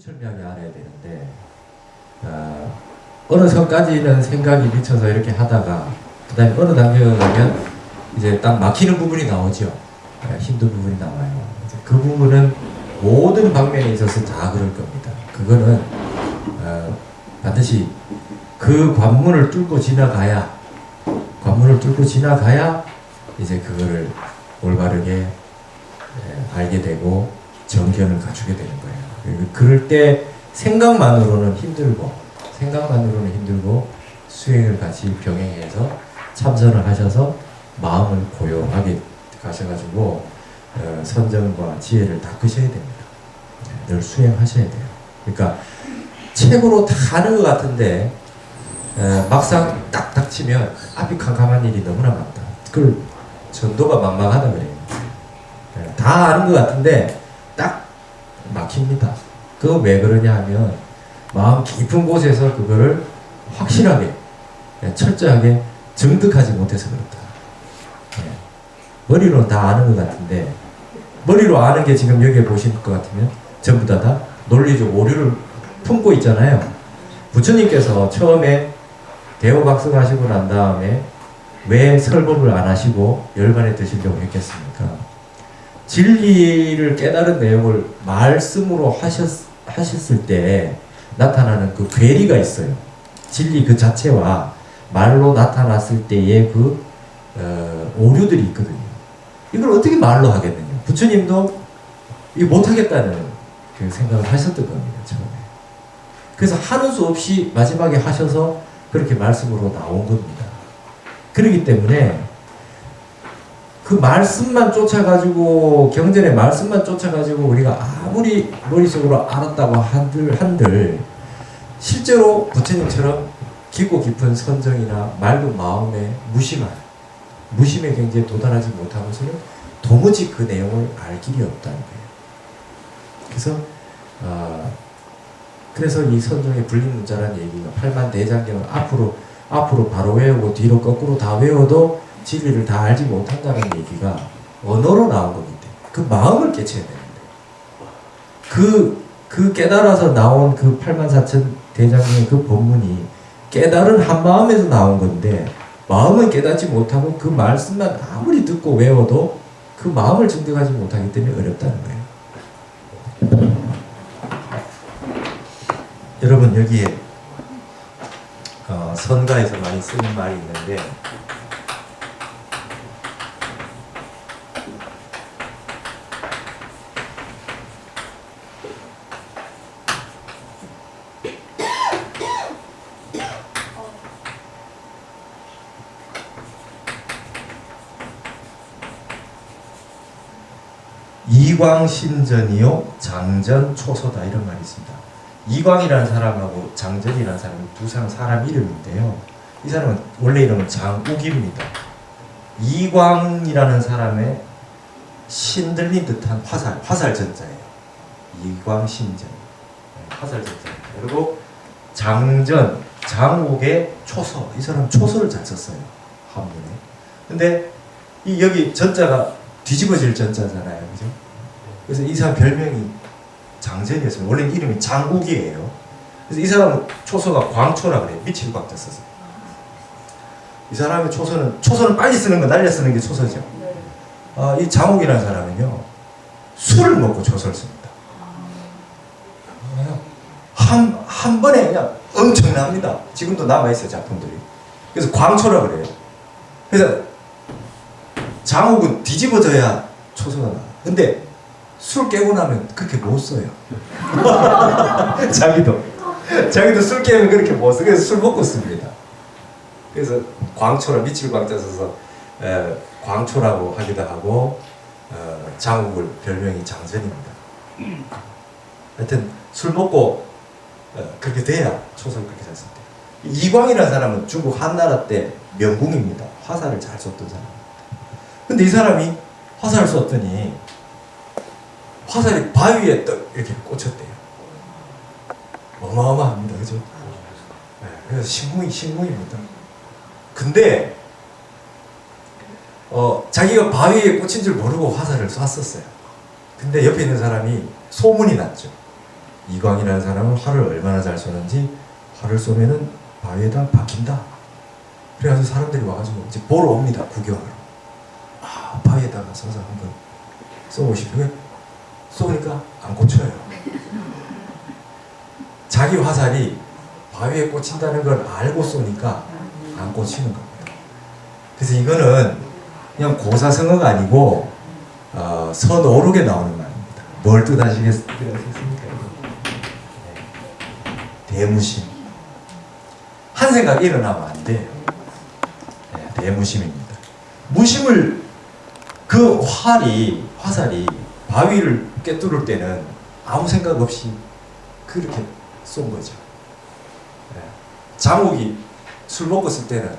철저하게 알아야 되는데 어느 선까지는 생각이 미쳐서 이렇게 하다가 그 다음에 어느 단계가 가면 이제 딱 막히는 부분이 나오죠. 힘든 부분이 나와요. 그 부분은 모든 방면에 있어서 다 그럴 겁니다. 그거는 반드시 그 관문을 뚫고 지나가야 이제 그거를 올바르게 알게 되고 정견을 갖추게 되는 거예요. 그럴 때 생각만으로는 힘들고 수행을 같이 병행해서 참선을 하셔서 마음을 고요하게 가셔가지고 선정과 지혜를 닦으셔야 됩니다. 늘 수행하셔야 돼요. 그러니까 책으로 다 하는 것 같은데 막상 딱 닥치면 앞이 캄캄한 일이 너무나 많다. 그걸 전도가 막막하다 그래요. 다 아는 것 같은데 딱 막힙니다. 그거 왜 그러냐 하면 마음 깊은 곳에서 그거를 확실하게 철저하게 정득하지 못해서 그렇다. 머리로는 다 아는 것 같은데 머리로 아는 게 지금 여기에 보실 것 같으면 전부 다 논리적 오류를 품고 있잖아요. 부처님께서 처음에 대호박성하시고 난 다음에 왜 설법을 안 하시고 열반에 드시려고 했겠습니까? 진리를 깨달은 내용을 말씀으로 하셨을 때 나타나는 그 괴리가 있어요. 진리 그 자체와 말로 나타났을 때의 그 오류들이 있거든요. 이걸 어떻게 말로 하겠느냐. 부처님도 이거 못하겠다는 그 생각을 하셨던 겁니다. 처음에. 그래서 하는 수 없이 마지막에 하셔서 그렇게 말씀으로 나온 겁니다. 그렇기 때문에 그 말씀만 쫓아가지고 경전의 말씀만 쫓아가지고 우리가 아무리 머릿속으로 알았다고 한들 실제로 부처님처럼 깊고 깊은 선정이나 맑은 마음의 무심의 경지에 도달하지 못하고서는 도무지 그 내용을 알 길이 없다는 거예요. 그래서 이 선정의 불립문자라는 얘기가 팔만대장경을 앞으로 바로 외우고 뒤로 거꾸로 다 외워도 진리를 다 알지 못한다는 얘기가 언어로 나온 거기 때문에 그 마음을 깨쳐야 되는데 그 깨달아서 나온 그 84,000대장경의 그 본문이 깨달은 한 마음에서 나온 건데 마음을 깨닫지 못하고 그 말씀만 아무리 듣고 외워도 그 마음을 증득하지 못하기 때문에 어렵다는 거예요. 여러분 여기에 선가에서 많이 쓰는 말이 있는데 이광신전이요 장전 초소다 이런 말이 있습니다. 이광이라는 사람하고 장전이라는 사람은 두 사람 이름인데요. 이 사람은 원래 이름은 장욱입니다. 이광이라는 사람의 신들린 듯한 화살 전자예요. 이광신전 화살 전자. 그리고 장전 장욱의 초소 이 사람 초소를 잘 썼어요 한문에. 근데 여기 전자가 뒤집어질 전자잖아요, 그죠? 그래서 이 사람 별명이 장전이었어요. 원래 이름이 장욱이에요. 그래서 이 사람은 초소가 광초라 그래요. 밑을 박자 써서. 이 사람의 초소는 빨리 쓰는 거 날려 쓰는 게 초소죠. 이 장욱이라는 사람은요 술을 먹고 초소를 씁니다. 한 번에 그냥 엄청납니다. 지금도 남아있어요 작품들이. 그래서 광초라 그래요. 그래서 장욱은 뒤집어져야 초소가 나와. 근데 술 깨고 나면 그렇게 못 써요. 자기도 술 깨면 그렇게 못 써. 그래서 술 먹고 씁니다. 그래서 광초라 밑을 광자 써서 광초라고 하기도 하고 장욱을 별명이 장전입니다. 하여튼 술 먹고 그렇게 돼야 초소를 그렇게 잘 썼대요. 이광이라는 사람은 중국 한나라 때 명궁입니다. 화살을 잘 쏘던 사람. 근데 이 사람이 화살을 쏘더니 화살이 바위에 떡 이렇게 꽂혔대요. 어마어마합니다. 그죠? 네, 그래서 신궁입니다. 근데 자기가 바위에 꽂힌 줄 모르고 화살을 쐈었어요. 근데 옆에 있는 사람이 소문이 났죠. 이광이라는 사람은 활을 얼마나 잘 쏘는지 활을 쏘면은 바위에다 박힌다. 그래가지고 사람들이 와가지고 이제 보러 옵니다. 구경하러. 아, 바위에다가 서서 한번 쏘보십시오. 쏘니까 안 꽂혀요. 자기 화살이 바위에 꽂힌다는 걸 알고 쏘니까 안 꽂히는 겁니다. 그래서 이거는 그냥 고사성어가 아니고 서너룩에 나오는 말입니다. 뭘 뜻하시겠습니까? 대무심. 한 생각 일어나면 안 돼요. 네, 대무심입니다. 무심을 그 화살이 바위를 꿰뚫을 때는 아무 생각 없이 그렇게 쏜 거죠. 네. 장욱이 술 먹었을 때는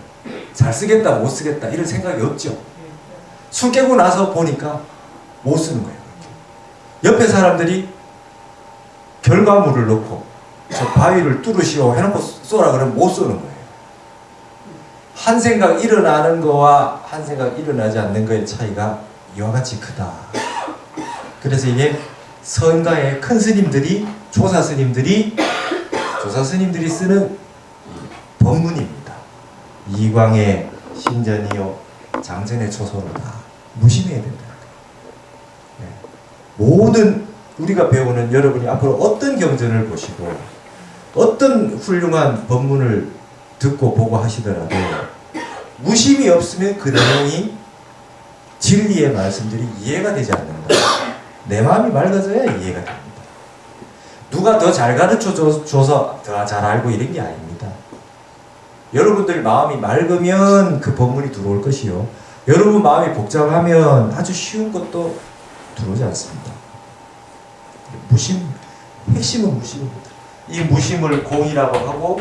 잘 쓰겠다 못 쓰겠다 이런 생각이 없죠. 술 깨고 나서 보니까 못 쓰는 거예요. 옆에 사람들이 결과물을 넣고 저 바위를 뚫으시오 해놓고 쏘라 그러면 못 쏘는 거예요. 한 생각 일어나는 거와 한 생각 일어나지 않는 거의 차이가 이와 같이 크다. 그래서 이게 선가의 큰 스님들이 조사 스님들이 쓰는 법문입니다. 이광의 신전이요 장전의 초소로다. 무심해야 된다. 네. 모든 우리가 배우는 여러분이 앞으로 어떤 경전을 보시고 어떤 훌륭한 법문을 듣고 보고 하시더라도 무심이 없으면 그 내용이 진리의 말씀들이 이해가 되지 않는다. 내 마음이 맑아져야 이해가 됩니다. 누가 더 잘 가르쳐줘서 더 잘 알고 이런 게 아닙니다. 여러분들 마음이 맑으면 그 법문이 들어올 것이요. 여러분 마음이 복잡하면 아주 쉬운 것도 들어오지 않습니다. 무심, 핵심은 무심입니다. 이 무심을 공이라고 하고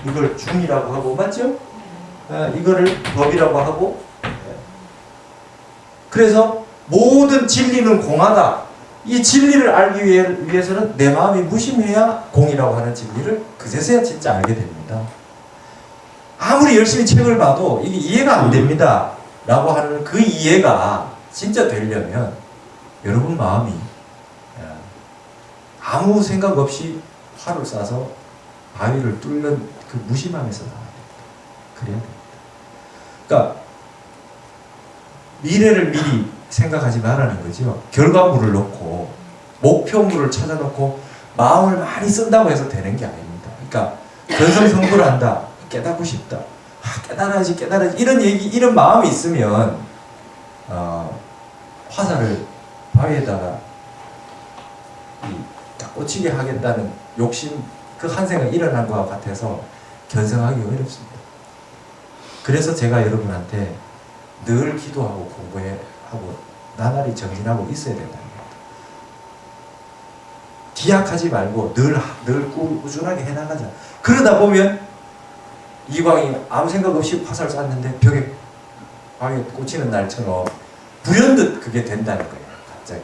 이걸 중이라고 하고 맞죠? 이거를 법이라고 하고 그래서 모든 진리는 공하다. 이 진리를 알기 위해서는 내 마음이 무심해야 공이라고 하는 진리를 그제서야 진짜 알게 됩니다. 아무리 열심히 책을 봐도 이게 이해가 안 됩니다. 라고 하는 그 이해가 진짜 되려면 여러분 마음이 아무 생각 없이 활을 쏴서 바위를 뚫는 그 무심함에서 나와야 됩니다. 그래야 됩니다. 그러니까 미래를 미리 생각하지 말라는 거죠. 결과물을 놓고 목표물을 찾아놓고 마음을 많이 쓴다고 해서 되는 게 아닙니다. 그러니까 견성성불을 한다. 깨닫고 싶다. 깨달아야지 이런 마음이 있으면 화살을 바위에다가 딱 꽂히게 하겠다는 욕심 그 한 생각 일어난 것과 같아서 견성하기 어렵습니다. 그래서 제가 여러분한테 늘 기도하고 공부하고 나날이 정진하고 있어야 된다는 겁니다. 기약하지 말고 늘 꾸준하게 해나가자. 그러다 보면 이광이 아무 생각 없이 화살 쐈는데 벽에 바위에 꽂히는 날처럼 불현듯 그게 된다는 거예요. 갑자기.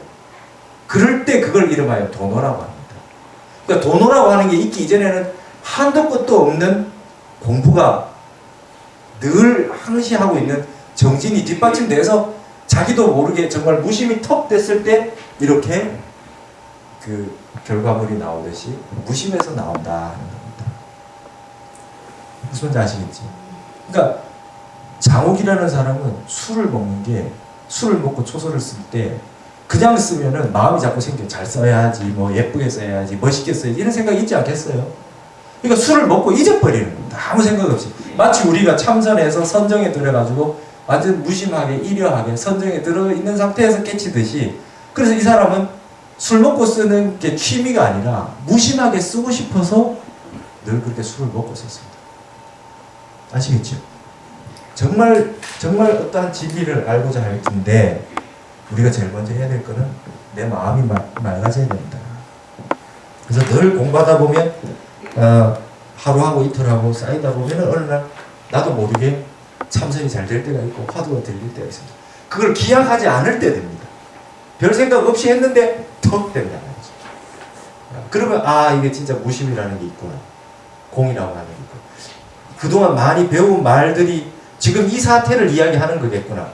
그럴 때 그걸 이름하여 도노라고 합니다. 그러니까 도노라고 하는 게 있기 이전에는 한도 끝도 없는 공부가 늘 항시 하고 있는 정진이 뒷받침돼서 자기도 모르게 정말 무심이 턱 됐을 때 이렇게 그 결과물이 나오듯이 무심해서 나온다 하는 겁니다. 무슨 말인지 아시겠지? 그러니까 장옥이라는 사람은 술을 먹고 초소를 쓸 때 그냥 쓰면은 마음이 자꾸 생겨. 잘 써야지, 뭐 예쁘게 써야지, 멋있게 써야지 이런 생각이 있지 않겠어요? 그러니까 술을 먹고 잊어버리는 겁니다. 아무 생각 없이. 마치 우리가 참선해서 선정에 들어가지고 완전 무심하게 일여하게 선정에 들어있는 상태에서 깨치듯이 그래서 이 사람은 술 먹고 쓰는 게 취미가 아니라 무심하게 쓰고 싶어서 늘 그렇게 술을 먹고 썼습니다. 아시겠죠? 정말 어떠한 진리를 알고자 할 텐데 우리가 제일 먼저 해야 될 거는 내 마음이 맑아져야 된다. 그래서 늘 공부하다 보면 하루하고 이틀하고 쌓이다 보면 어느 날 나도 모르게 참선이 잘 될 때가 있고 화두가 들릴 때가 있습니다. 그걸 기약하지 않을 때 됩니다. 별 생각 없이 했는데 턱 된다는 거죠. 그러면 이게 진짜 무심이라는 게 있구나. 공이라고 하는 게 있구나. 그동안 많이 배운 말들이 지금 이 사태를 이야기하는 거겠구나.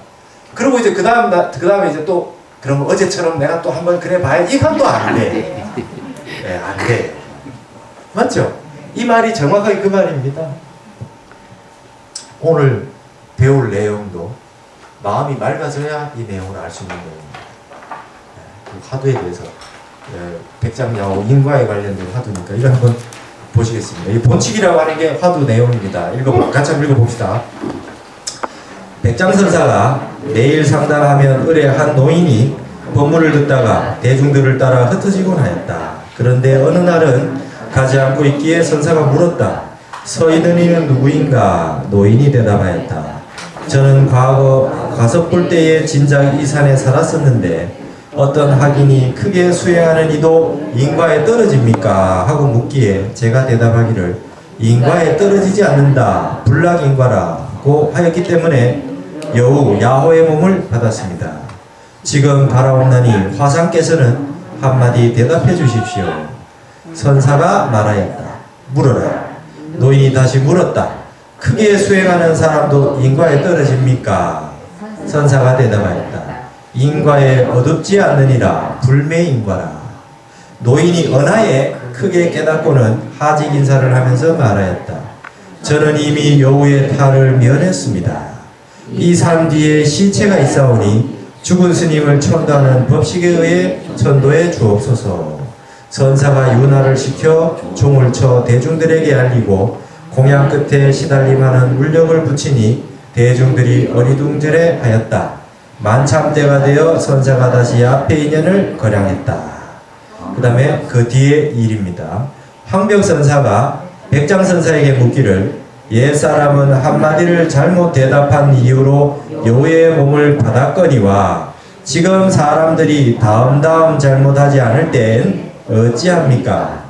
그리고 이제 그 다음에 이제 또 그럼 어제처럼 내가 또 한번 그래 봐야지. 이건 또 안 돼. 네, 안 돼. 맞죠? 이 말이 정확하게 그 말입니다. 오늘 배울 내용도 마음이 맑아져야 이 내용을 알 수 있는 내용입니다. 그 화두에 대해서 백장야오 인과에 관련된 화두니까 이거 한번 보시겠습니다. 이 본칙이라고 하는 게 화두 내용입니다. 같이 한번 읽어봅시다. 백장선사가 매일 상담하면 을의 한 노인이 법문을 듣다가 대중들을 따라 흩어지곤 하였다. 그런데 어느 날은 가지 않고 있기에 선사가 물었다. 서 있는 이는 누구인가? 노인이 대답하였다. 저는 과거 가섭볼 때에 진작 이 산에 살았었는데 어떤 학인이 크게 수행하는 이도 인과에 떨어집니까? 하고 묻기에 제가 대답하기를 인과에 떨어지지 않는다. 불락인과라고 하였기 때문에 여우 야호의 몸을 받았습니다. 지금 바라옵나니 화상께서는 한마디 대답해 주십시오. 선사가 말하였다. 물어라. 노인이 다시 물었다. 크게 수행하는 사람도 인과에 떨어집니까? 선사가 대답하였다. 인과에 어둡지 않느니라. 불매인과라. 노인이 언하에 크게 깨닫고는 하직 인사를 하면서 말하였다. 저는 이미 여우의 탈을 면했습니다. 이 산 뒤에 시체가 있사오니 죽은 스님을 천도하는 법식에 의해 천도해 주옵소서. 선사가 윤화를 시켜 종을 쳐 대중들에게 알리고 공양 끝에 시달림하는 울력을 붙이니 대중들이 어리둥절해 하였다. 만참 때가 되어 선사가 다시 앞에 인연을 거량했다. 그 다음에 그 뒤에 일입니다. 황벽선사가 백장선사에게 묻기를 옛사람은 한마디를 잘못 대답한 이유로 여우의 몸을 받았거니와 지금 사람들이 다음 잘못하지 않을 땐 어찌합니까?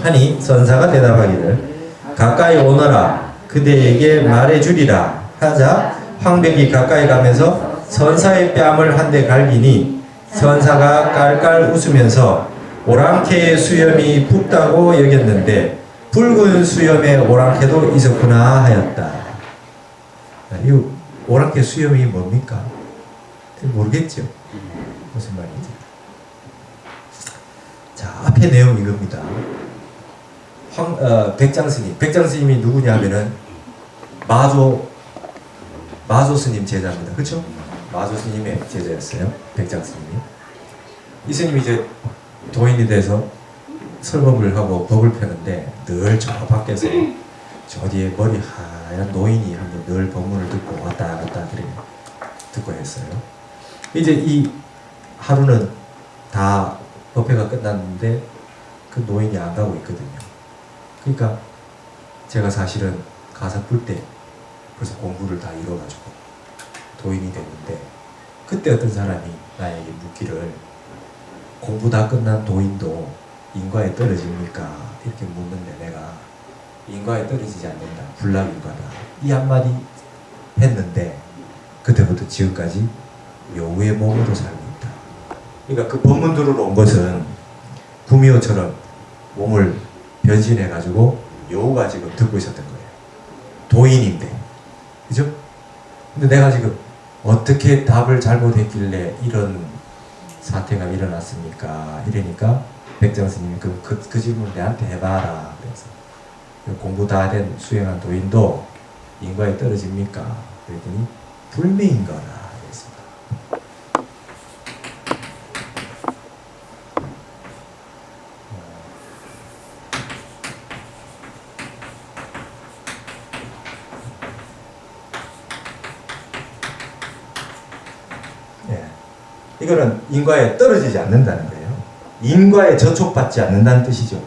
하니 선사가 대답하기를 가까이 오너라 그대에게 말해주리라 하자 황벽이 가까이 가면서 선사의 뺨을 한 대 갈기니 선사가 깔깔 웃으면서 오랑캐의 수염이 붓다고 여겼는데 붉은 수염의 오랑캐도 있었구나 하였다. 이 오랑캐 수염이 뭡니까? 모르겠죠? 무슨 말인지. 자, 앞에 내용 이겁니다. 백장스님이 누구냐 하면은 마조 스님 제자입니다. 그렇죠? 마조 스님의 제자였어요. 백장스님이. 이 스님이 이제 도인이 돼서 설법을 하고 법을 펴는데 늘 저 밖에서 저 뒤에 머리 하얀 노인이 한번 늘 법문을 듣고 왔다 갔다 듣고 했어요. 이제 이 하루는 다 법회가 끝났는데 그 노인이 안 가고 있거든요. 그러니까 제가 사실은 가서 볼 때 벌써 공부를 다 이뤄가지고 도인이 됐는데 그때 어떤 사람이 나에게 묻기를 공부 다 끝난 도인도 인과에 떨어집니까? 이렇게 묻는데 내가 인과에 떨어지지 않는다. 불락인과다. 이 한마디 했는데 그때부터 지금까지 여우의 몸으로 살고 있다. 그러니까 그 법문 들으러 온 것은 구미호처럼 몸을 변신해가지고 여우가 지금 듣고 있었던 거예요. 도인인데. 그죠? 근데 내가 지금 어떻게 답을 잘못했길래 이런 사태가 일어났습니까? 이러니까 백장스님이 그 질문을 내한테 해봐라. 그래서 공부 다 된 수행한 도인도 인과에 떨어집니까? 그랬더니 불매인거라 그랬습니다. 이거는 인과에 떨어지지 않는다는 거예요. 인과에 저촉받지 않는다는 뜻이죠.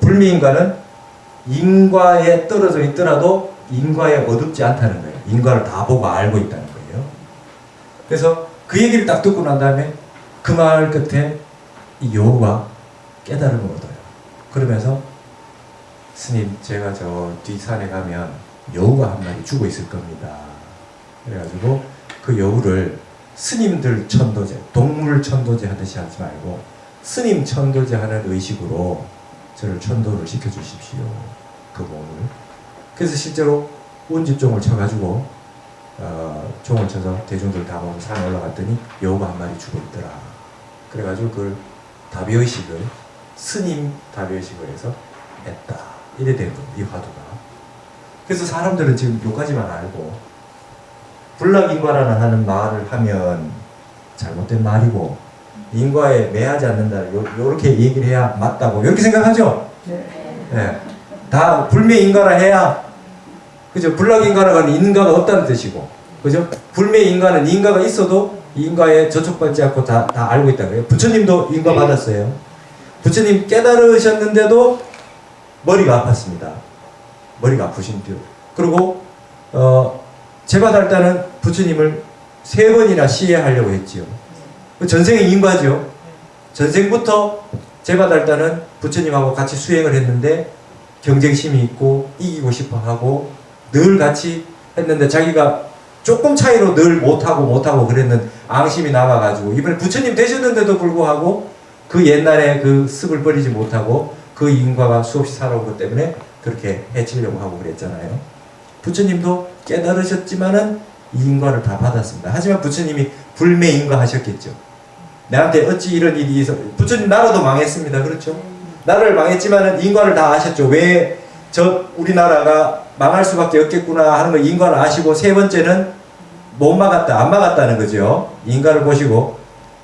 불미인과는 인과에 떨어져 있더라도 인과에 어둡지 않다는 거예요. 인과를 다 보고 알고 있다는 거예요. 그래서 그 얘기를 딱 듣고 난 다음에 그 말 끝에 이 여우가 깨달음을 얻어요. 그러면서 스님, 제가 저 뒷산에 가면 여우가 한 마리 죽어 있을 겁니다. 그래가지고 그 여우를 스님들 천도제, 동물 천도제 하듯이 하지 말고 스님 천도제 하는 의식으로 저를 천도를 시켜주십시오. 그 몸을. 그래서 실제로 운지종을 쳐가지고 종을 쳐서 대중들 다 모으고 산에 올라갔더니 여우가 한 마리 죽어 있더라. 그래가지고 그걸 다비의식을 스님 다비의식을 해서 했다. 이래 된 거예요, 이 화두가. 그래서 사람들은 지금 요까지만 알고, 불락인과라는 하는 말을 하면 잘못된 말이고, 인과에 매하지 않는다. 요렇게 얘기를 해야 맞다고. 이렇게 생각하죠? 네. 다 불매인과라 해야, 그죠? 불락인과라고 하는 인과가 없다는 뜻이고, 그죠? 불매인과는 인과가 있어도 인과에 저촉받지 않고 다 알고 있다는 거예요. 부처님도 인과 받았어요. 부처님 깨달으셨는데도 머리가 아팠습니다. 머리가 아프신 듯. 그리고 제바달다는 부처님을 3번이나 시해하려고 했지요. 전생의 인과죠. 전생부터 제바달다는 부처님하고 같이 수행을 했는데 경쟁심이 있고 이기고 싶어 하고 늘 같이 했는데 자기가 조금 차이로 늘 못하고 그랬는 앙심이 남아가지고 이번에 부처님 되셨는데도 불구하고 그 옛날에 그 습을 버리지 못하고 그 인과가 수없이 살아온 것 때문에 그렇게 해치려고 하고 그랬잖아요. 부처님도 깨달으셨지만은 이 인과를 다 받았습니다. 하지만 부처님이 불매인과 하셨겠죠. 나한테 어찌 이런 일이 있어. 부처님 나라도 망했습니다. 그렇죠? 나라를 망했지만은 인과를 다 아셨죠. 왜 우리나라가 망할 수밖에 없겠구나 하는 걸 인과를 아시고, 3번째는 못 막았다, 안 막았다는 거죠. 인과를 보시고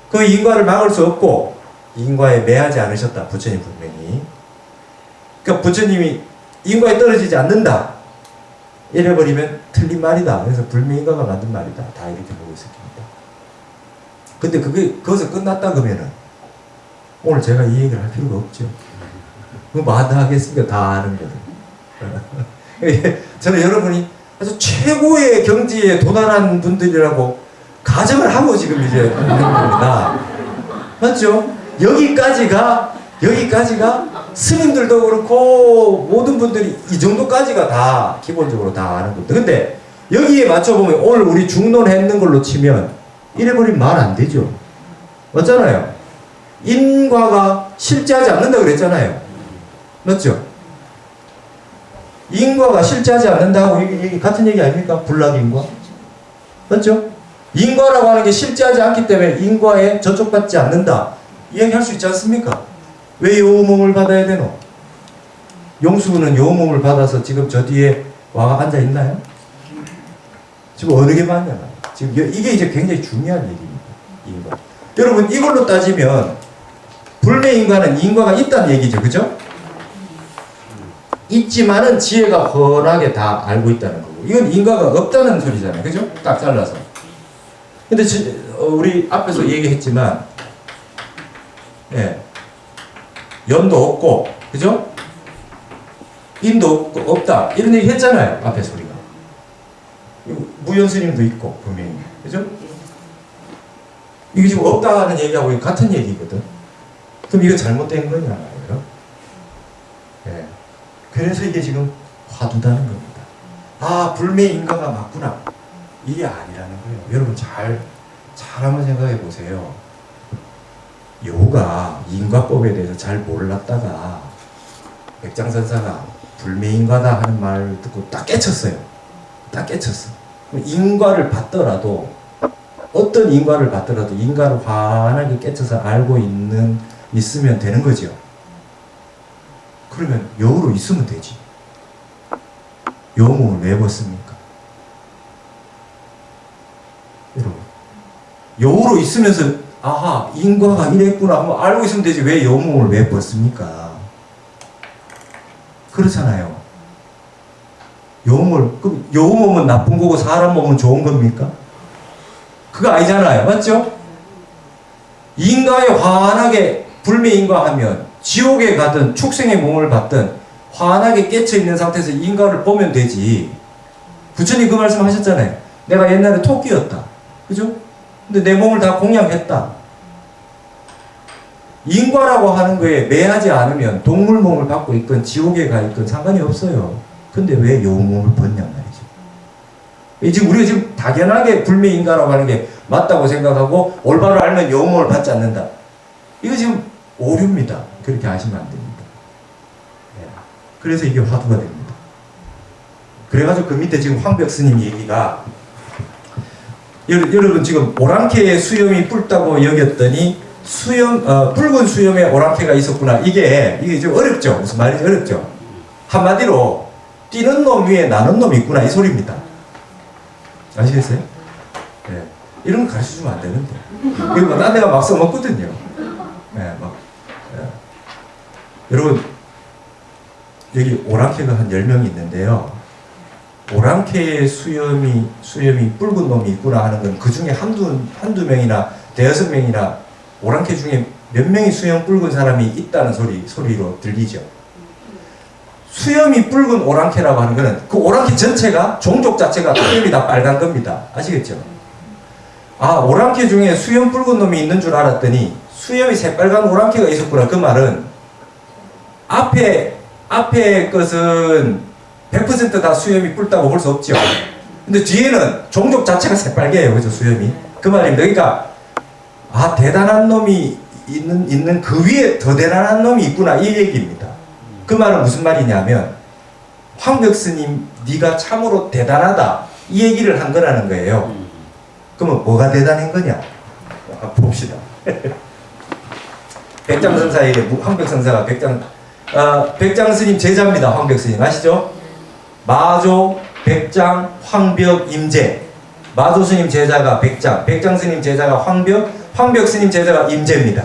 그 인과를 막을 수 없고 인과에 매하지 않으셨다. 부처님 분명히. 그러니까 부처님이 인과에 떨어지지 않는다 이래버리면 틀린 말이다. 그래서 불매인과가 만든 말이다. 다 이렇게 보고 있을 겁니다. 근데 그것을 끝났다 그러면은 오늘 제가 이 얘기를 할 필요가 없죠. 그거 뭐 하겠습니까? 다 아는 거를. 저는 여러분이 아주 최고의 경지에 도달한 분들이라고 가정을 하고 지금 이제 있는 겁니다. 맞죠? 여기까지가 스님들도 그렇고 모든 분들이 이 정도까지가 다 기본적으로 다 아는 겁니다. 근데 여기에 맞춰보면 오늘 우리 중론했는 걸로 치면 이래버리면 말 안 되죠. 맞잖아요. 인과가 실제하지 않는다 그랬잖아요. 맞죠? 인과가 실제하지 않는다고 이게 같은 얘기 아닙니까? 불락인과. 맞죠? 인과라고 하는 게 실제하지 않기 때문에 인과에 저촉받지 않는다. 이 얘기 할 수 있지 않습니까? 왜 요몸을 받아야 되노? 용수는 요몸을 받아서 지금 저 뒤에 와가 앉아 있나요? 지금 어느 게 맞냐? 지금 이게 이제 굉장히 중요한 얘기입니다. 인과. 여러분 이걸로 따지면 불매인과는 인과가 있다는 얘기죠. 그죠? 있지만은 지혜가 훤하게 다 알고 있다는 거고, 이건 인과가 없다는 소리잖아요. 그죠? 딱 잘라서. 근데 우리 앞에서 얘기했지만, 예, 연도 없고, 그죠? 인도 없다 이런 얘기 했잖아요. 앞에서 우리가. 무연스님도 있고 분명히. 그죠? 이게 지금 없다는 얘기하고 같은 얘기거든. 그럼 이거 잘못된 거냐고요. 예. 그래서 이게 지금 화두다는 겁니다. 아, 불매인과가 맞구나. 이게 아니라는 거예요. 여러분 잘 한번 생각해 보세요. 요가 인과법에 대해서 잘 몰랐다가 백장선사가 불매인과다 하는 말을 듣고 딱 깨쳤어요. 딱 깨쳤어. 인과를 받더라도, 어떤 인과를 받더라도 인과를 환하게 깨쳐서 알고 있으면 되는 거죠. 그러면 여우로 있으면 되지. 여우몸을 왜 벗습니까? 여러분, 여우로 있으면서 아하 인과가 이랬구나 한번 알고 있으면 되지. 왜 여우몸을 왜 벗습니까? 그렇잖아요. 그럼 여우몸은 나쁜 거고 사람 몸은 좋은 겁니까? 그거 아니잖아요. 맞죠? 인과에 환하게 불매인과하면 지옥에 가든 축생의 몸을 받든 환하게 깨쳐 있는 상태에서 인과를 보면 되지. 부처님 그 말씀 하셨잖아요. 내가 옛날에 토끼였다. 그죠? 근데 내 몸을 다 공양했다. 인과라고 하는 거에 매하지 않으면 동물 몸을 받고 있건 지옥에 가 있건 상관이 없어요. 근데 왜 여우 몸을 벗냔 말이죠. 지금 우리가 지금 당연하게 불매인과라고 하는 게 맞다고 생각하고 올바로 알면 여우 몸을 받지 않는다. 이거 지금 오류입니다. 그렇게 하시면 안 됩니다. 네. 그래서 이게 화두가 됩니다. 그래가지고 그 밑에 지금 황벽 스님 얘기가, 여러분 지금 오랑캐의 수염이 붉다고 여겼더니 붉은 수염에 오랑캐가 있었구나. 이게 좀 어렵죠. 무슨 말인지 어렵죠. 한마디로 뛰는 놈 위에 나는 놈이 있구나 이 소리입니다. 아시겠어요? 예. 이런 거 가르쳐주면 안 되는데. 이거 딴 데가 막 써먹거든요. 예, 막. 예. 여러분, 여기 오랑캐가 한 10명이 있는데요. 오랑캐의 수염이 붉은 놈이 있구나 하는 건 그 중에 한두 명이나 대여섯 명이나 오랑캐 중에 몇 명이 수염 붉은 사람이 있다는 소리로 들리죠. 수염이 붉은 오랑캐라고 하는 거는 그 오랑캐 전체가, 종족 자체가 수염이 다 빨간 겁니다. 아시겠죠? 아, 오랑캐 중에 수염 붉은 놈이 있는 줄 알았더니 수염이 새빨간 오랑캐가 있었구나. 그 말은 앞에 것은 100% 다 수염이 붉다고 볼 수 없죠. 근데 뒤에는 종족 자체가 새빨개요. 그죠? 수염이. 그 말입니다. 그러니까 아, 대단한 놈이 있는 그 위에 더 대단한 놈이 있구나 이 얘기입니다. 그 말은 무슨 말이냐면 황벽스님 네가 참으로 대단하다 이 얘기를 한 거라는 거예요. 그러면 뭐가 대단한 거냐? 봅시다. 백장선사에게 황벽선사가 백장스님 제자입니다. 황벽스님 아시죠? 마조, 백장, 황벽, 임재. 마조스님 제자가 백장, 백장스님 제자가 황벽, 황벽스님 제자가 임재입니다.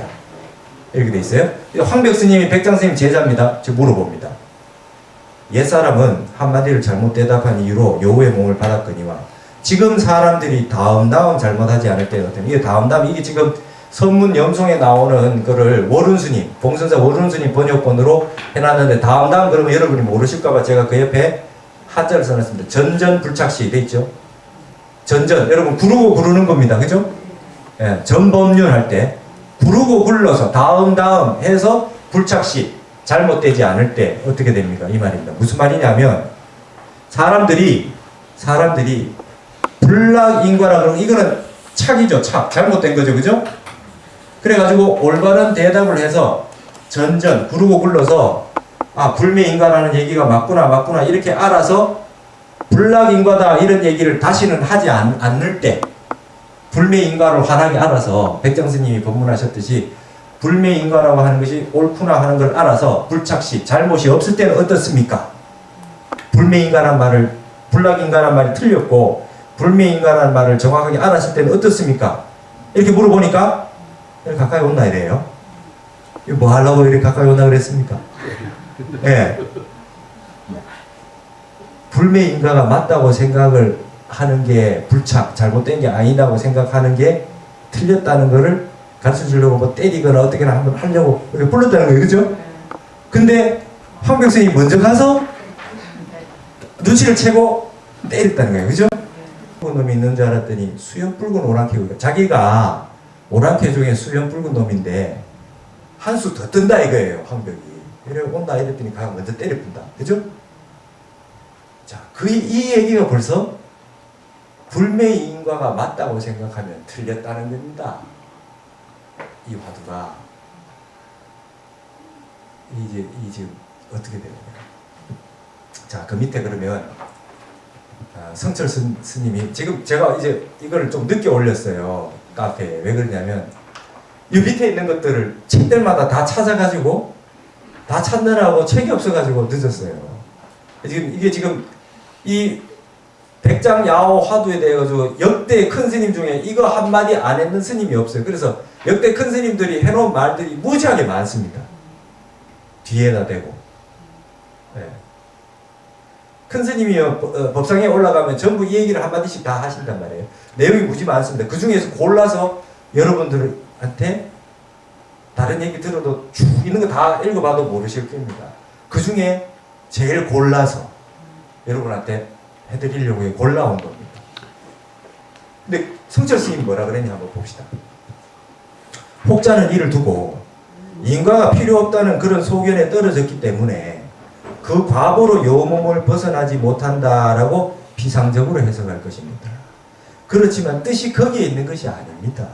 이렇게 돼 있어요. 황벽스님이 백장스님 제자입니다. 저 물어봅니다. 옛사람은 한마디를 잘못 대답한 이유로 여우의 몸을 받았거니와 지금 사람들이 다음 잘못하지 않을 때 어떤 이게 다음 이게 지금 선문 염송에 나오는 거를 월운스님, 봉선사 월운스님 번역본으로 해놨는데 다음 그러면 여러분이 모르실까봐 제가 그 옆에 한자를 써놨습니다. 전전불착시 돼 있죠. 전전 여러분 구르고 구르는 겁니다. 그죠? 예, 전범륜 할 때 구르고 굴러서 다음 해서 불착시 잘못되지 않을 때 어떻게 됩니까? 이 말입니다. 무슨 말이냐면 사람들이 불락인과라 그러면 이거는 착이죠. 착. 잘못된 거죠. 그죠? 그래가지고 올바른 대답을 해서 전전 구르고 굴러서 아, 불매인과라는 얘기가 맞구나 이렇게 알아서 불락인과다 이런 얘기를 다시는 하지 않을 때 불매인과를 환하게 알아서 백장스님이 법문하셨듯이 불매인과라고 하는 것이 옳구나 하는 걸 알아서 불착시 잘못이 없을 때는 어떻습니까? 불매인과란 말을 불락인과란 말이 틀렸고 불매인과라는 말을 정확하게 알았을 때는 어떻습니까? 이렇게 물어보니까 이렇게 가까이 온나 이래요. 이거 뭐 하려고 이렇게 가까이 온나 그랬습니까? 예. 불매인과가 맞다고 생각을 하는 게 불착, 잘못된 게 아니다고 생각하는 게 틀렸다는 거를 가르쳐 주려고 뭐 때리거나 어떻게나 한번 하려고 이렇게 불렀다는 거예요. 그죠? 근데 황벽선이 먼저 가서 눈치를 채고 때렸다는 거예요. 그죠? 놈이 있는 줄 알았더니 수염 붉은 오랑캐고 자기가 오랑캐 중에 수염 붉은 놈인데 한 수 더 뜬다 이거예요. 황벽이. 이래 온다 이랬더니 가가 먼저 때려본다. 그죠? 자, 이 얘기가 벌써 불매인과가 맞다고 생각하면 틀렸다는 겁니다. 이 화두가 이제 어떻게 되느냐. 자, 그 밑에 그러면 성철 스님이 지금 제가 이제 이걸 좀 늦게 올렸어요. 카페에. 왜 그러냐면 이 밑에 있는 것들을 책들마다 다 찾아가지고 다 찾느라고 책이 없어가지고 늦었어요. 이게 지금 이 백장 야오 화두에 대해 가지고 역대 큰 스님 중에 이거 한마디 안 했는 스님이 없어요. 그래서 역대 큰 스님들이 해놓은 말들이 무지하게 많습니다. 뒤에다 대고. 네. 큰 스님이요 법상에 올라가면 전부 이 얘기를 한마디씩 다 하신단 말이에요. 내용이 무지 많습니다. 그 중에서 골라서 여러분들한테 다른 얘기 들어도 쭉 있는 거 다 읽어봐도 모르실 겁니다. 그 중에 제일 골라서 여러분한테 해드리려고 골라온 겁니다. 근데 성철 스님이 뭐라 그랬냐 한번 봅시다. 혹자는 이를 두고 인과가 필요 없다는 그런 소견에 떨어졌기 때문에 그 과보로 요 몸을 벗어나지 못한다라고 비상적으로 해석할 것입니다. 그렇지만 뜻이 거기에 있는 것이 아닙니다.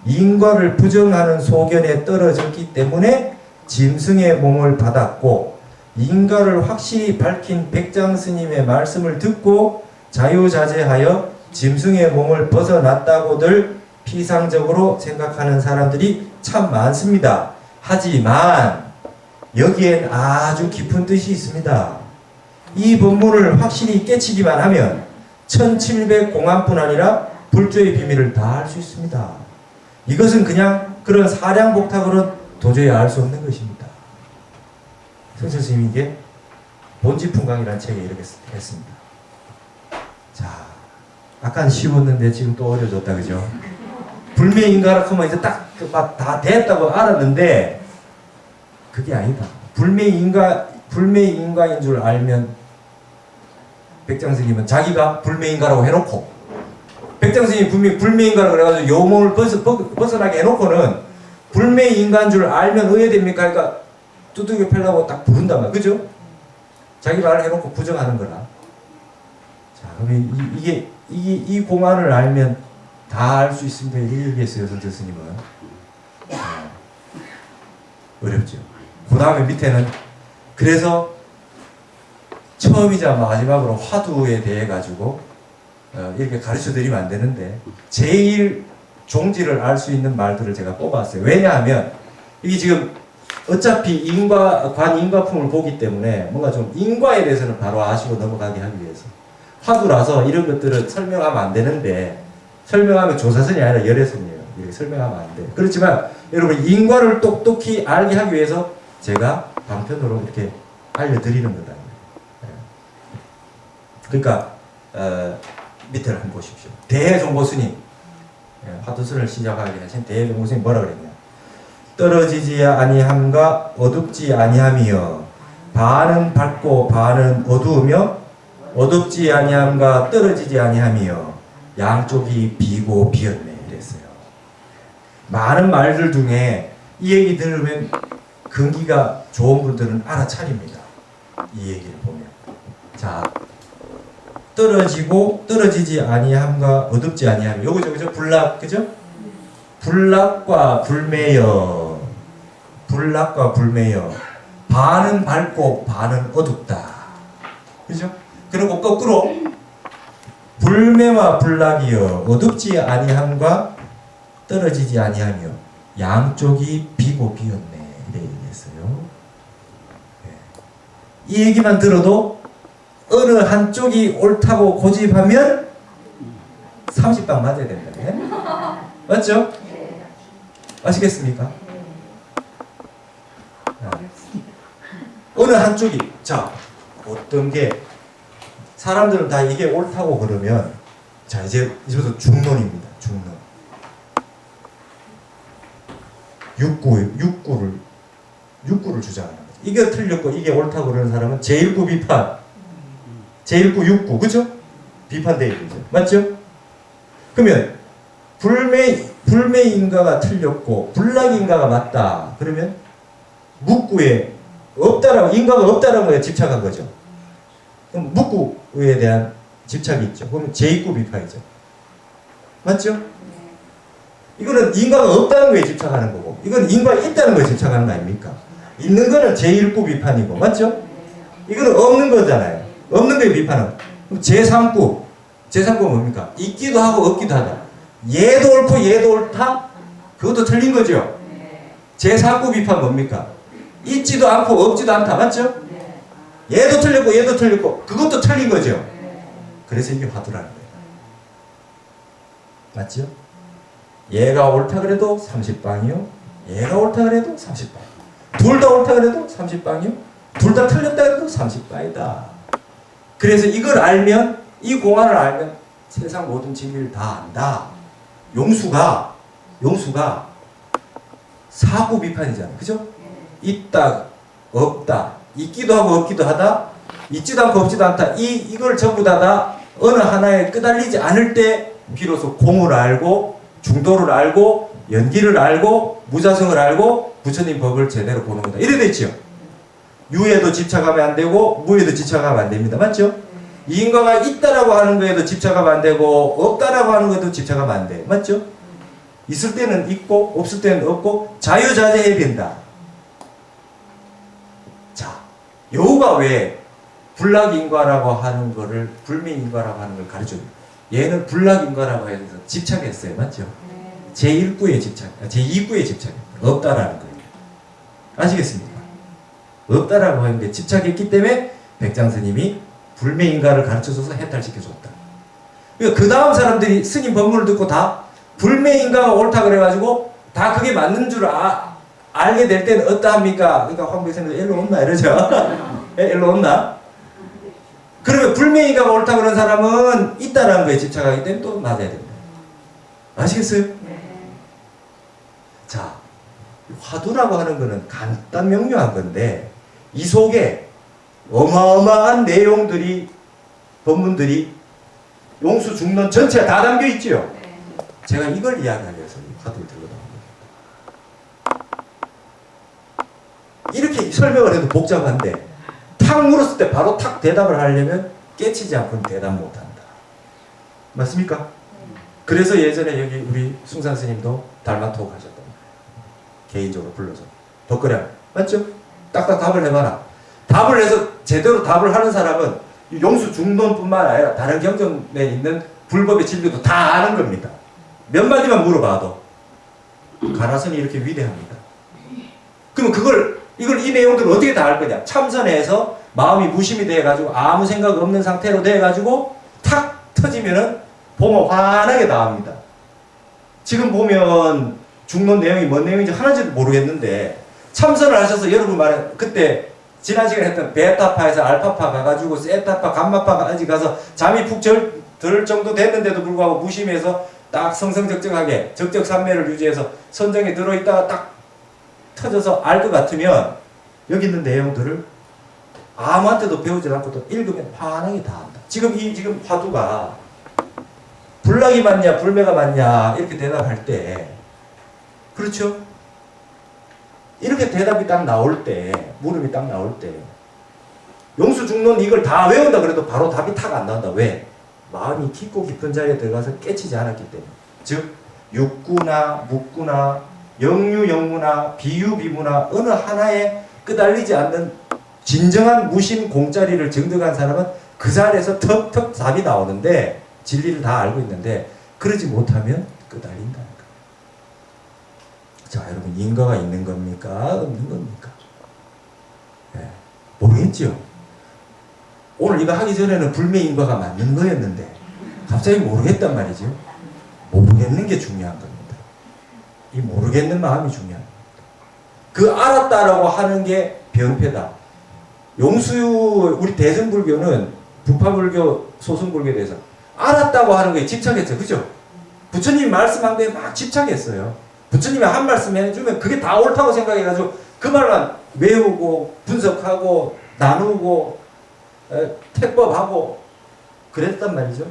인과를 부정하는 소견에 떨어졌기 때문에 짐승의 몸을 받았고 인과를 확실히 밝힌 백장스님의 말씀을 듣고 자유자재하여 짐승의 몸을 벗어났다고들 피상적으로 생각하는 사람들이 참 많습니다. 하지만 여기엔 아주 깊은 뜻이 있습니다. 이 본문을 확실히 깨치기만 하면 1700 공안뿐 아니라 불조의 비밀을 다 알 수 있습니다. 이것은 그냥 그런 사량복탁으로는 도저히 알 수 없는 것입니다. 성철 스님이 이게 본지풍강이라는 책에 이렇게 했습니다. 자, 아까는 쉬웠는데 지금 또 어려졌다, 그죠? 불매인가라 하면 이제 딱 막 다 됐다고 알았는데 그게 아니다. 불매인가인 줄 알면 백장스님은 자기가 불매인가라고 해놓고 백장스님이 분명히 불매인가라고 그래가지고 요몽을 벗어나게 해놓고는 불매인가인 줄 알면 의외됩니까? 그러니까 두들겨 패려고 딱 부른단 말이야. 그죠? 자기 말을 해놓고 부정하는 거라. 자, 그럼 이 공안을 알면 다 알 수 있습니다. 이렇게 얘기했어요, 선재 스님은. 어렵죠. 그 다음에 밑에는 그래서 처음이자 마지막으로 화두에 대해 가지고 이렇게 가르쳐 드리면 안 되는데 제일 종지를 알 수 있는 말들을 제가 뽑았어요. 왜냐하면 이게 지금 어차피 관인과품을 보기 때문에 뭔가 좀 인과에 대해서는 바로 아시고 넘어가게 하기 위해서 화두라서 이런 것들을 설명하면 안 되는데 설명하면 조사선이 아니라 열애선이에요. 이렇게 설명하면 안 돼요. 그렇지만 여러분 인과를 똑똑히 알게 하기 위해서 제가 방편으로 이렇게 알려드리는 거다. 그러니까 밑에를 한번 보십시오. 대종보스님 화두선을 시작하게 하신 대종보스님 뭐라 그랬냐? 떨어지지 아니함과 어둡지 아니함이여 반은 밝고 반은 어두우며 어둡지 아니함과 떨어지지 아니함이여 양쪽이 비고 비었네 이랬어요. 많은 말들 중에 이 얘기 들으면 근기가 좋은 분들은 알아차립니다. 이 얘기를 보면 자 떨어지고 떨어지지 아니함과 어둡지 아니함 요거죠 그죠? 불락 그죠? 불락과 불매여 불락과 불매여 반은 밝고 반은 어둡다 그죠? 그리고 거꾸로 불매와 불락이여 어둡지 아니함과 떨어지지 아니하며 양쪽이 비고 비었네 이래 얘기했어요. 이 얘기만 들어도 어느 한쪽이 옳다고 고집하면 30방 맞아야 된다. 네? 맞죠? 아시겠습니까? 어느 한쪽이 자 어떤 게 사람들은 다 이게 옳다고 그러면 자 이제부터 중론입니다. 중론. 육구를 주장하는 거죠. 이게 틀렸고 이게 옳다고 그러는 사람은 제1구 비판, 제1구 육구 그죠? 비판대회 되죠. 맞죠? 그러면 불매인가가 틀렸고 불락인가가 맞다. 그러면 묵구에 없다라고 인가가 없다라는 거에 집착한 거죠. 그럼 묵구에 대한 집착이 있죠. 그러면 제2구 비판이죠. 맞죠? 이거는 인과가 없다는 거에 집착하는 거고 이건 인과가 있다는 거에 집착하는 거 아닙니까? 있는 거는 제1구 비판이고 맞죠? 이거는 없는 거잖아요. 없는 거에 비판은 제3구 뭡니까? 있기도 하고 없기도 하다. 얘도 옳고 얘도 옳다? 그것도 틀린 거죠? 제4구 비판 뭡니까? 있지도 않고 없지도 않다. 맞죠? 얘도 틀렸고 얘도 틀렸고 그것도 틀린 거죠? 그래서 이게 화두라는 거예요. 맞죠? 얘가 옳다 그래도 30방이요. 얘가 옳다 그래도 30방. 둘 다 옳다 그래도 30방이요. 둘 다 틀렸다 그래도 30방이다. 그래서 이걸 알면 이 공안을 알면 세상 모든 진리를 다 안다. 용수가 사구 비판이잖아요. 그죠? 있다 없다 있기도 하고 없기도 하다 있지도 않고 없지도 않다 이걸 전부 다 어느 하나에 끄달리지 않을 때 비로소 공을 알고 중도를 알고 연기를 알고 무자성을 알고 부처님 법을 제대로 보는 거다. 이래 됐죠. 유에도 집착하면 안 되고 무에도 집착하면 안 됩니다. 맞죠? 인과가 있다라고 하는 거에도 집착하면 안 되고 없다라고 하는 것도 집착하면 안 돼. 맞죠? 있을 때는 있고 없을 때는 없고 자유자재해야 된다. 자, 여우가 왜 불락인과라고 하는 거를 불매인과라고 하는 걸 가르쳐줘요. 얘는 불락인과라고 해서 집착했어요. 맞죠? 제1구에 집착, 제2구에 집착 없다라는 거예요. 아시겠습니까? 없다라고 하는데 집착했기 때문에 백장 스님이 불매인가를 가르쳐줘서 해탈시켜줬다. 그러니까 그 다음 사람들이 스님 법문을 듣고 다 불매인가가 옳다 그래가지고 다 그게 맞는 줄 알게 될 때는 어떠합니까? 그러니까 황백선생 일로 온나 이러죠. 일로 온나? 그러면 불매인가가 옳다 그런 사람은 있다라는 거에 집착하기 때문에 또 맞아야 됩니다. 아시겠어요? 자, 화두라고 하는 거는 간단 명료한 건데 이 속에 어마어마한 내용들이 법문들이 용수 중론 전체가 다 담겨 있지요. 제가 이걸 이야기하기 위해서 화두를 들고 나옵니다. 이렇게 설명을 해도 복잡한데 탁 물었을 때 바로 탁 대답을 하려면 깨치지 않고는 대답 못한다. 맞습니까? 그래서 예전에 여기 우리 숭산 스님도 달마토 가셨단 말이에요. 개인적으로 불러서 덕거려. 맞죠? 딱딱 답을 해봐라. 답을 해서 제대로 답을 하는 사람은 용수 중론뿐만 아니라 다른 경전에 있는 불법의 진리도 다 아는 겁니다. 몇 마디만 물어봐도 가라선이 이렇게 위대합니다. 그러면 이걸 이 내용들을 어떻게 다 알 거냐? 참선해서 마음이 무심이 돼가지고 아무 생각 없는 상태로 돼가지고 탁 터지면은 보면 환하게 나옵니다. 지금 보면 중론 내용이 뭔 내용인지 하나도 모르겠는데 참선을 하셔서 여러분 말에 그때 지난 시간에 했던 베타파에서 알파파 가가지고 세타파, 감마파까지 가서 잠이 푹 들 정도 됐는데도 불구하고 무심해서 딱 성성적적하게 적적산매를 유지해서 선정에 들어있다가 딱 터져서 알 것 같으면 여기 있는 내용들을 아무한테도 배우지 않고도 읽으면 환하게 다 한다. 지금 화두가 불락이 맞냐 불매가 맞냐 이렇게 대답할 때 그렇죠? 이렇게 대답이 딱 나올 때 물음이 딱 나올 때 용수중론 이걸 다 외운다 그래도 바로 답이 탁 안 나온다. 왜? 마음이 깊고 깊은 자리에 들어가서 깨치지 않았기 때문에. 즉 육구나 묵구나 영유영무나 비유비무나 어느 하나에 끄달리지 않는 진정한 무심 공짜리를 증득한 사람은 그 자리에서 턱턱 답이 나오는데 진리를 다 알고 있는데 그러지 못하면 끄달린다는 거예요. 자, 여러분 인과가 있는 겁니까? 없는 겁니까? 네, 모르겠죠? 오늘 이거 하기 전에는 불매인과가 맞는 거였는데 갑자기 모르겠단 말이죠. 모르겠는 게 중요한 겁니다. 이 모르겠는 마음이 중요한 겁니다. 그 알았다라고 하는 게 병폐다. 우리 대승불교는 부파불교, 소승불교에 대해서 알았다고 하는 거에 집착했죠. 그죠? 부처님이 말씀한 거에 막 집착했어요. 부처님이 한 말씀 해주면 그게 다 옳다고 생각해가지고 그 말만 외우고 분석하고 나누고 택법하고 그랬단 말이죠.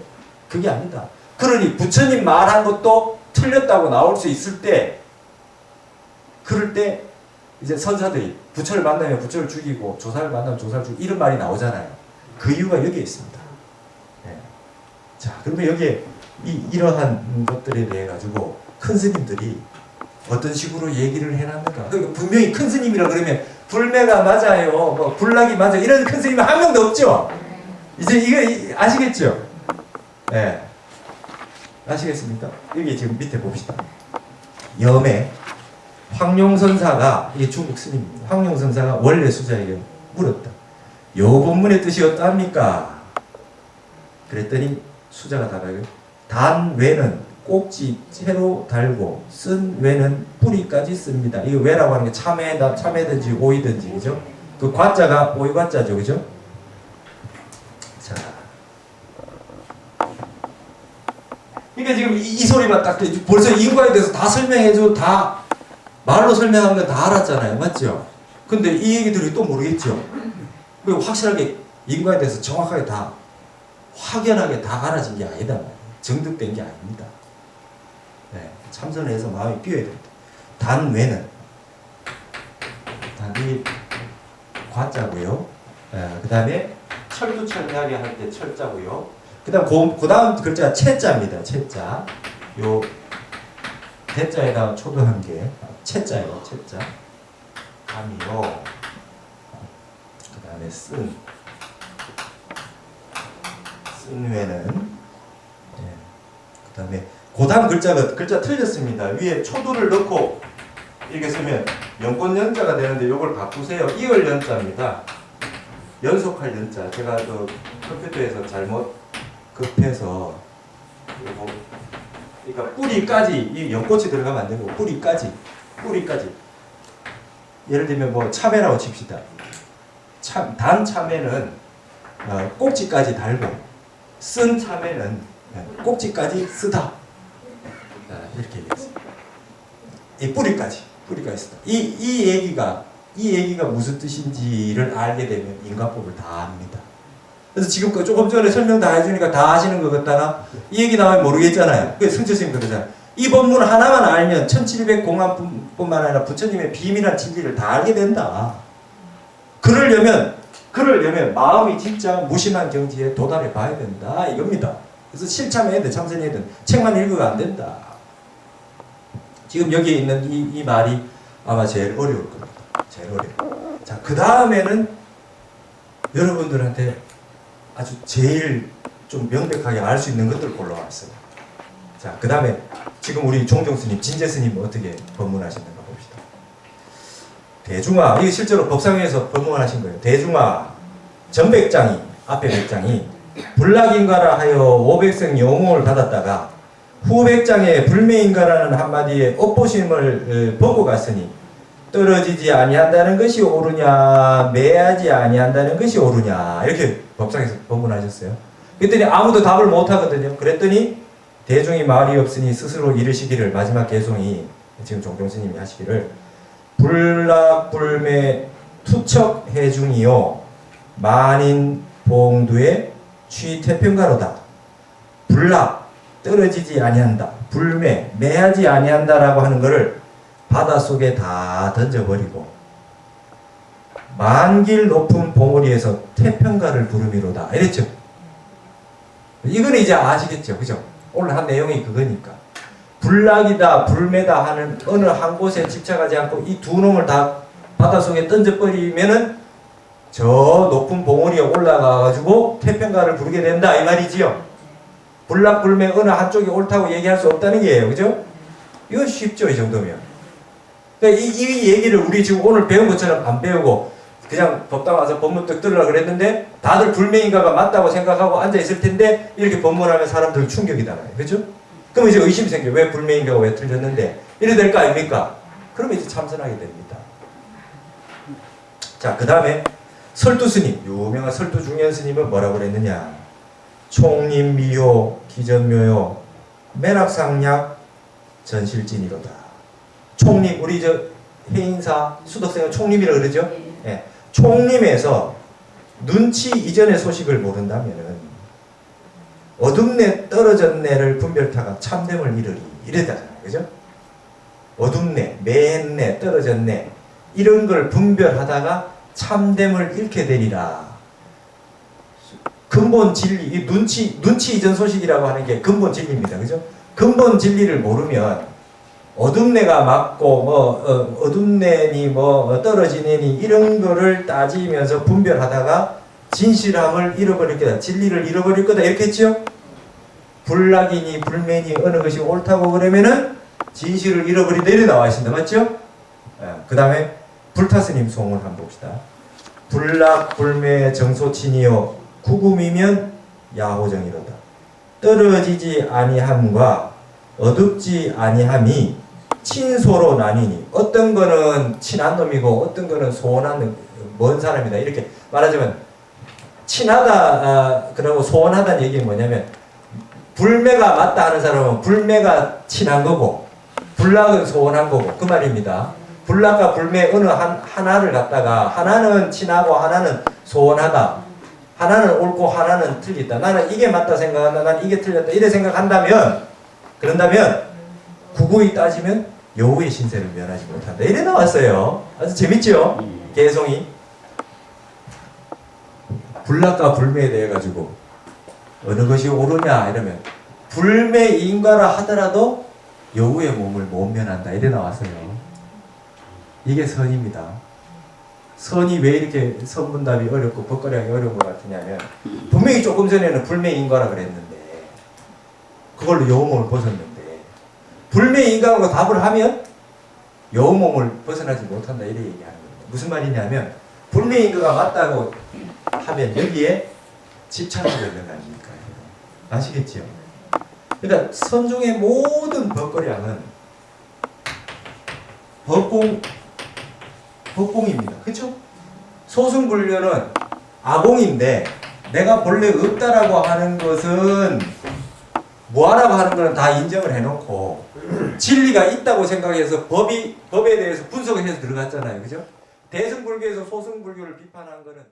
그게 아니다. 그러니 부처님 말한 것도 틀렸다고 나올 수 있을 때 그럴 때 이제 선사들이 부처를 만나면 부처를 죽이고 조사를 만나면 조사를 죽이고 이런 말이 나오잖아요. 그 이유가 여기에 있습니다. 네. 자, 그러면 여기에 이러한 것들에 대해 가지고 큰 스님들이 어떤 식으로 얘기를 해놨는가. 그러니까 분명히 큰 스님이라 그러면 불매가 맞아요, 뭐 불락이 맞아 이런 큰 스님이 한 명도 없죠. 이제 이거 아시겠죠? 네. 아시겠습니까? 여기 지금 밑에 봅시다. 염에 황룡선사가, 이게 중국 스님입니다. 황룡선사가 원래 수자에게 물었다. 요 본문의 뜻이 어떠합니까? 그랬더니 수자가 답하길 단 외는 꼭지 채로 달고 쓴 외는 뿌리까지 씁니다. 이거 외라고 하는 게 참외든지 오이든지 그죠? 그 과자가 오이 과자죠, 그죠? 자, 그러니까 지금 이 소리만 딱 벌써 인과에 대해서 다 설명해줘, 다 말로 설명한 건 다 알았잖아요, 맞죠? 근데 이 얘기들이 또 모르겠죠? 그리고 확실하게 인과에 대해서 정확하게 다 확연하게 다 알아진 게 아니다, 정득된 게 아닙니다. 네, 참선해서 마음이 비워야 됩니다. 단외는 단이 과자고요. 그 다음에 철두철미하게 할 때 철자고요. 그 다음 글자가 채자입니다. 채자. 요 대자에다가 초도 한 개. 채자예요. 채자. 감이요. 그 다음에 쓴외는. 그 다음에 그 다음 글자 틀렸습니다. 위에 초도를 넣고 이렇게 쓰면 연꽃 연자가 되는데 이걸 바꾸세요. 이을 연자입니다. 연속할 연자. 제가 그 컴퓨터에서 잘못 급해서 요거 그러니까 뿌리까지 이 연꽃이 들어가면 안 되고 뿌리까지 예를 들면 뭐 참외라고 칩시다. 단 참외는 꼭지까지 달고 쓴 참외는 꼭지까지 쓰다. 이렇게 얘기했습니다. 이 뿌리까지 쓰다. 이 얘기가 무슨 뜻인지를 알게 되면 인과법을 다 압니다. 그래서 지금 조금 전에 설명 다 해주니까 다 아시는 것 같다가 이 얘기 나오면 모르겠잖아요. 그래서 승철스님 그러잖아요. 이 법문 하나만 알면 1700공안뿐만 아니라 부처님의 비밀한 진리를 다 알게 된다. 그러려면 마음이 진짜 무심한 경지에 도달해 봐야 된다 이겁니다. 그래서 실참해야 돼. 참선해야 돼. 책만 읽어도 안 된다. 지금 여기에 있는 이 말이 아마 제일 어려울 겁니다. 제일 어려워. 자, 그 다음에는 여러분들한테 아주 제일 좀 명백하게 알 수 있는 것들 골라왔어요. 자, 그 다음에 지금 우리 종종스님, 진재스님 어떻게 법문하시는가 봅시다. 대중화, 이게 실제로 법상에서 법문하신 거예요. 대중화, 전백장이, 앞에 백장이 불락인가라 하여 500성 영웅을 받았다가 후백장에 불매인가라는 한마디에 업보심을 보고 갔으니 떨어지지 아니한다는 것이 옳으냐 매하지 아니한다는 것이 옳으냐 이렇게 법상에서 법문하셨어요. 그랬더니 아무도 답을 못하거든요. 그랬더니 대중이 말이 없으니 스스로 이르시기를 마지막 개송이 지금 종종스님이 하시기를 불락불매 투척해중이요 만인 봉두의 취태평가로다. 불락 떨어지지 아니한다. 불매 매하지 아니한다라고 하는 것을 바닷속에 다 던져버리고 만길 높은 봉우리에서 태평가를 부르미로다 이랬죠. 이거는 이제 아시겠죠, 그죠? 오늘 한 내용이 그거니까 불락이다 불매다 하는 어느 한 곳에 집착하지 않고 이 두 놈을 다 바닷속에 던져버리면은 저 높은 봉우리에 올라가가지고 태평가를 부르게 된다 이 말이지요. 불락불매 어느 한쪽이 옳다고 얘기할 수 없다는 게예요, 그죠? 이건 쉽죠, 이 정도면. 그러니까 이 얘기를 우리 지금 오늘 배운 것처럼 안 배우고 그냥 법당 와서 법문 딱 들으라 그랬는데 다들 불매인가가 맞다고 생각하고 앉아있을 텐데 이렇게 법문하면 사람들 충격이잖아요, 그죠? 그럼 이제 의심이 생겨요. 왜 불매인가가 왜 틀렸는데 이래 될 거 아닙니까? 그러면 이제 참선하게 됩니다. 자, 그 다음에 설두스님, 유명한 설두중현 스님은 뭐라고 그랬느냐? 총림미효 기전묘요 매락상략 전실진이로다. 총림, 우리 저 해인사 수덕생은 총림이라 그러죠? 예. 총림에서 눈치 이전의 소식을 모른다면은 어둡네 떨어졌네를 분별타가 참됨을 이르리 이랬다잖아요, 그죠? 어둡네, 매했네, 떨어졌네 이런 걸 분별하다가 참됨을 잃게 되리라. 근본 진리, 이 눈치 이전 소식이라고 하는 게 근본 진리입니다, 그죠? 근본 진리를 모르면 어둡네가 맞고 어둡네니 떨어지네니 이런 거를 따지면서 분별하다가 진실함을 잃어버릴 거다, 진리를 잃어버릴 거다 이렇게 했죠? 불락이니 불매니 어느 것이 옳다고 그러면은 진실을 잃어버린다 이렇게 나와 있습니다, 맞죠? 그 다음에 불타스님 송을 한번 봅시다. 불락 불매 정소친이요 구금이면 야호정이로다. 떨어지지 아니함과 어둡지 아니함이 친소로 나뉘니 어떤 거는 친한 놈이고 어떤 거는 소원한 먼 사람이다 이렇게 말하자면 친하다 그러고 소원하다는 얘기는 뭐냐면 불매가 맞다 하는 사람은 불매가 친한 거고 불락은 소원한 거고 그 말입니다. 불락과 불매 어느 하나를 갖다가 하나는 친하고 하나는 소원하다, 하나는 옳고 하나는 틀리다, 나는 이게 맞다 생각한다, 나는 이게 틀렸다 이래 생각한다면 그런다면 구구이 따지면 여우의 신세를 면하지 못한다 이래 나왔어요. 아주 재밌죠? 개송이 불락과 불매에 대해 가지고 어느 것이 옳으냐 이러면 불매인가라 하더라도 여우의 몸을 못 면한다 이래 나왔어요. 이게 선입니다. 선이 왜 이렇게 선분답이 어렵고 법거리하기 어려운 것 같으냐면 분명히 조금 전에는 불매인가라 그랬는데 그걸로 여우몸을 벗었는데 불매인가라고 답을 하면 여우몸을 벗어나지 못한다 이렇게 얘기하는 겁니다. 무슨 말이냐면 불명인 거가 맞다고 하면 여기에 집착하고 있는 거 아닙니까? 아시겠죠? 그러니까 선종의 모든 법거량은 법공입니다. 그렇죠? 소승불교는 아공인데 내가 본래 없다라고 하는 것은 뭐하라고 하는 거는 다 인정을 해놓고 진리가 있다고 생각해서 법에 대해서 분석을 해서 들어갔잖아요. 그죠? 대승불교에서 소승불교를 비판한 거는